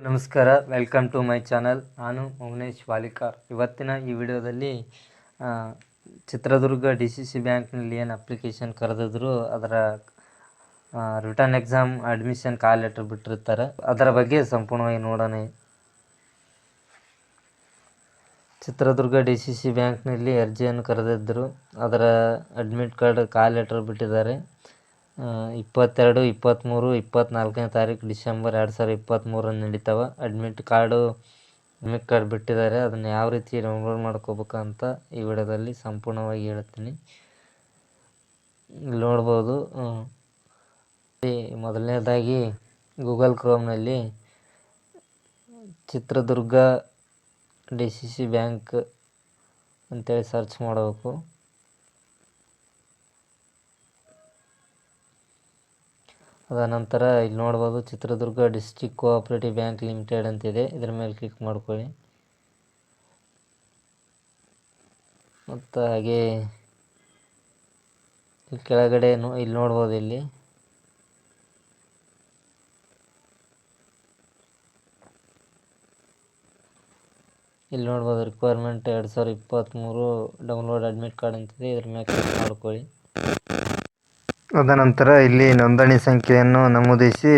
ನಮಸ್ಕಾರ, welcome to my channel. ನಾನು ಮೌನೇಶ್ ವಾಲಿಕಾರ್. ಇವತ್ತಿನ ಈ ವಿಡಿಯೋದಲ್ಲಿ ಚಿತ್ರದುರ್ಗ DCC ಬ್ಯಾಂಕ್ನಲ್ಲಿ ಏನು ಅಪ್ಲಿಕೇಶನ್ ಕರೆದಿದ್ರು ಅದರ ರಿಟರ್ನ್ ಎಕ್ಸಾಮ್ ಅಡ್ಮಿಷನ್ ಕಾಲ್ ಲೆಟರ್ ಬಿಟ್ಟಿರ್ತಾರೆ, ಅದರ ಬಗ್ಗೆ ಸಂಪೂರ್ಣವಾಗಿ ನೋಡೋಣ. ಚಿತ್ರದುರ್ಗ DCC ಬ್ಯಾಂಕ್ನಲ್ಲಿ ಅರ್ಜಿಯನ್ನು ಕರೆದಿದ್ದರು, ಅದರ ಅಡ್ಮಿಟ್ ಕಾರ್ಡ್ ಕಾಲ್ ಲೆಟರ್ ಬಿಟ್ಟಿದ್ದಾರೆ. 22, 23, 24ನೇ ತಾರೀಕು ಡಿಸೆಂಬರ್ 2023 ನಡೀತಾವೆ. ಅಡ್ಮಿಟ್ ಕಾರ್ಡ್ ಬಿಟ್ಟಿದ್ದಾರೆ. ಅದನ್ನು ಯಾವ ರೀತಿ ಡೌನ್ಲೋಡ್ ಮಾಡ್ಕೋಬೇಕಂತ ಈ ವಿಡಿಯೋದಲ್ಲಿ ಸಂಪೂರ್ಣವಾಗಿ ಹೇಳ್ತೀನಿ. ಇಲ್ಲಿ ನೋಡ್ಬೋದು, ಮೊದಲನೇದಾಗಿ ಗೂಗಲ್ ಕ್ರೋಮ್ನಲ್ಲಿ ಚಿತ್ರದುರ್ಗ DCC ಬ್ಯಾಂಕ್ ಅಂತೇಳಿ ಸರ್ಚ್ ಮಾಡಬೇಕು. ಅದ ನಂತರ ಇಲ್ಲಿ ನೋಡ್ಬೋದು, Chitradurga district cooperative bank limited ಅಂತಿದೆ. ಇದರ ಮೇಲೆ ಕ್ಲಿಕ್ ಮಾಡ್ಕೊಳ್ಳಿ. ಮತ್ತು ಹಾಗೆ ಇಲ್ಲಿ ಕೆಳಗಡೆ ಇಲ್ಲಿ ನೋಡ್ಬೋದು, ಇಲ್ಲಿ ನೋಡ್ಬೋದು ರಿಕ್ವೈರ್ಮೆಂಟ್ 2023 ಡೌನ್ಲೋಡ್ ಅಡ್ಮಿಟ್ ಕಾರ್ಡ್ ಅಂತಿದೆ. ಇದ್ರ ಮೇಲೆ ಕ್ಲಿಕ್ ಮಾಡ್ಕೊಳ್ಳಿ. ಅದ ನಂತರ ಇಲ್ಲಿ ನೋಂದಣಿ ಸಂಖ್ಯೆಯನ್ನು ನಮೂದಿಸಿ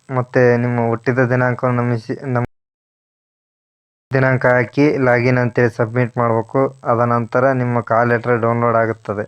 ಮತ್ತು ನಿಮ್ಮ ಹುಟ್ಟಿದ ದಿನಾಂಕವನ್ನು ದಿನಾಂಕ ಹಾಕಿ ಲಾಗಿನ್ ಅಂತೇಳಿ ಸಬ್ಮಿಟ್ ಮಾಡಬೇಕು. ಅದ ನಂತರ ನಿಮ್ಮ ಕಾಲ್ ಲೆಟರ್ ಡೌನ್ಲೋಡ್ ಆಗುತ್ತದೆ.